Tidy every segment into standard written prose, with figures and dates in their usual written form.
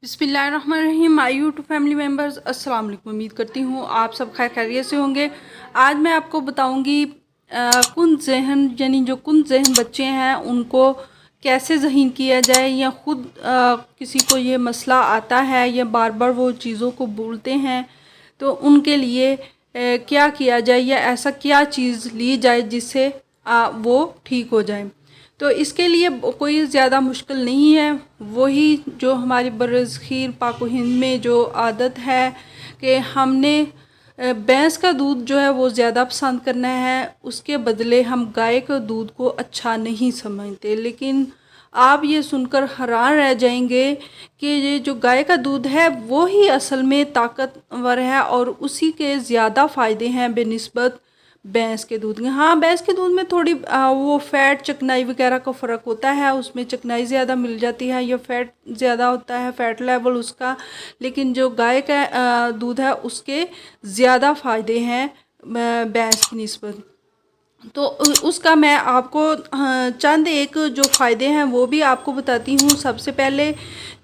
बिस्मिल्लाहिर्रहमानिर्रहीम। My YouTube family members, अस्सलाम वालेकुम। उम्मीद करती हूँ आप सब खैर खैरियत से होंगे। आज मैं आपको बताऊँगी कुन जहन यानी जो कुन जहन बच्चे हैं उनको कैसे ज़हीन किया जाए, या ख़ुद किसी को ये मसला आता है या बार बार वो चीज़ों को भूलते हैं तो उनके लिए क्या किया जाए, या ऐसा क्या चीज़ ली जाए जिससे वो ठीक हो जाए। तो इसके लिए कोई ज़्यादा मुश्किल नहीं है, वही जो हमारी बरज़ख़ीर पाक व हिंद में जो आदत है कि हमने भैंस का दूध जो है वो ज़्यादा पसंद करना है, उसके बदले हम गाय के दूध को अच्छा नहीं समझते। लेकिन आप ये सुनकर हैरान रह जाएंगे कि ये जो गाय का दूध है वो ही असल में ताकतवर है और उसी के ज़्यादा फ़ायदे हैं बेनिस्बत भैंस के दूध के। हाँ, भैंस के दूध में थोड़ी वो फ़ैट चिकनाई वगैरह का फ़र्क होता है, उसमें चिकनाई ज़्यादा मिल जाती है या फ़ैट ज़्यादा होता है, फ़ैट लेवल उसका। लेकिन जो गाय का दूध है उसके ज़्यादा फ़ायदे हैं भैंस की निस्बत। तो उसका मैं आपको चंद एक जो फ़ायदे हैं वो भी आपको बताती हूँ। सबसे पहले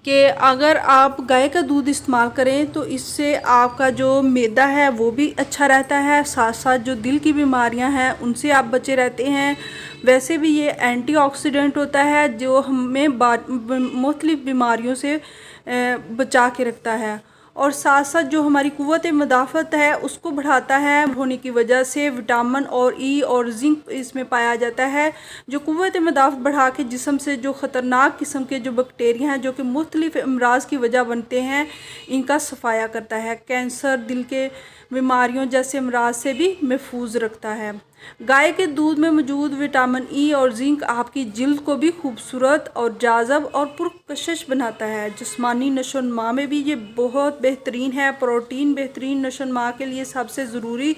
कि अगर आप गाय का दूध इस्तेमाल करें तो इससे आपका जो मैदा है वो भी अच्छा रहता है, साथ साथ जो दिल की बीमारियां हैं उनसे आप बचे रहते हैं। वैसे भी ये एंटीऑक्सीडेंट होता है जो हमें मुख्तलिफ़ बीमारियों से बचा के रखता है, और साथ साथ जो हमारी क़ुव्वत मुदाफ़त है उसको बढ़ाता है। होने की वजह से विटामिन और ई और जिंक इसमें पाया जाता है, जो क़ुव्वत मुदाफ़त बढ़ा के जिस्म से जो ख़तरनाक किस्म के जो बैक्टीरिया हैं जो कि मुख्तलिफ़ अमराज़ की वजह बनते हैं, इनका सफाया करता है। कैंसर, दिल के बीमारियों जैसे अमराज से भी महफूज रखता है। गाय के दूध में मौजूद विटामिन ई और जिंक आपकी जिल्द को भी खूबसूरत और जाज़ब और पुरकशिश बनाता है। जिस्मानी नशोनुमा में भी ये बहुत बेहतरीन है। प्रोटीन बेहतरीन नशोनुमा के लिए सबसे ज़रूरी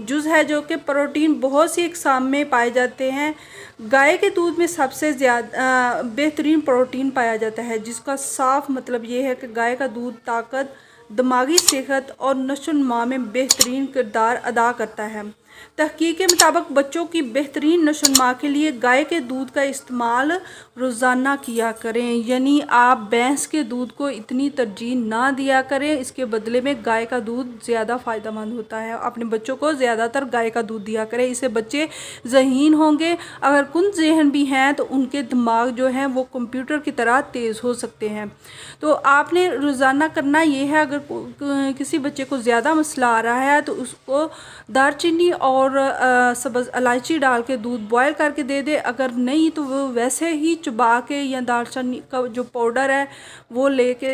जुज़ है, जो कि प्रोटीन बहुत सी अक़साम में पाए जाते हैं। गाय के दूध में सबसे ज़्यादा बेहतरीन प्रोटीन पाया जाता है, जिसका साफ मतलब ये है कि गाय का दूध ताकत, दिमागी सेहत और नशोनुमा में बेहतरीन किरदार अदा करता है। तहकीक के मुताबिक बच्चों की बेहतरीन नशोनुमा के लिए गाय के दूध का इस्तेमाल रोज़ाना किया करें, यानी आप भैंस के दूध को इतनी तरजीह ना दिया करें, इसके बदले में गाय का दूध ज़्यादा फ़ायदेमंद होता है। अपने बच्चों को ज़्यादातर गाय का दूध दिया करें, इससे बच्चे ज़हीन होंगे। अगर कुन ज़हन भी हैं तो उनके दिमाग जो हैं वो कंप्यूटर की तरह तेज़ हो सकते हैं। तो आपने रोज़ाना करना ये है, अगर किसी बच्चे को ज़्यादा मसला आ रहा है तो उसको दालचीनी और सब्ज़ इलायची डाल के दूध बॉयल करके दे दे। अगर नहीं तो वो वैसे ही चबा के, या दालचीनी का जो पाउडर है वो लेके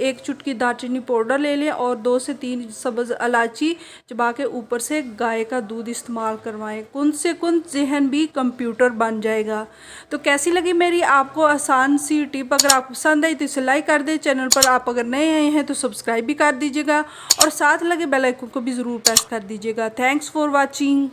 एक चुटकी दालचीनी पाउडर ले लें और 2 से 3 सब्ज़ इलायची चबा के ऊपर से गाय का दूध इस्तेमाल करवाएं। कुन से कुन जहन भी कंप्यूटर बन जाएगा। तो कैसी लगी मेरी आपको आसान सी टिप? अगर आपको पसंद आई तो इसे लाइक कर दें। चैनल पर आप अगर नए आए हैं तो सब्सक्राइब भी कर दीजिएगा और साथ लगे बेल आइकन को भी ज़रूर प्रेस कर दीजिएगा। Thanks for watching.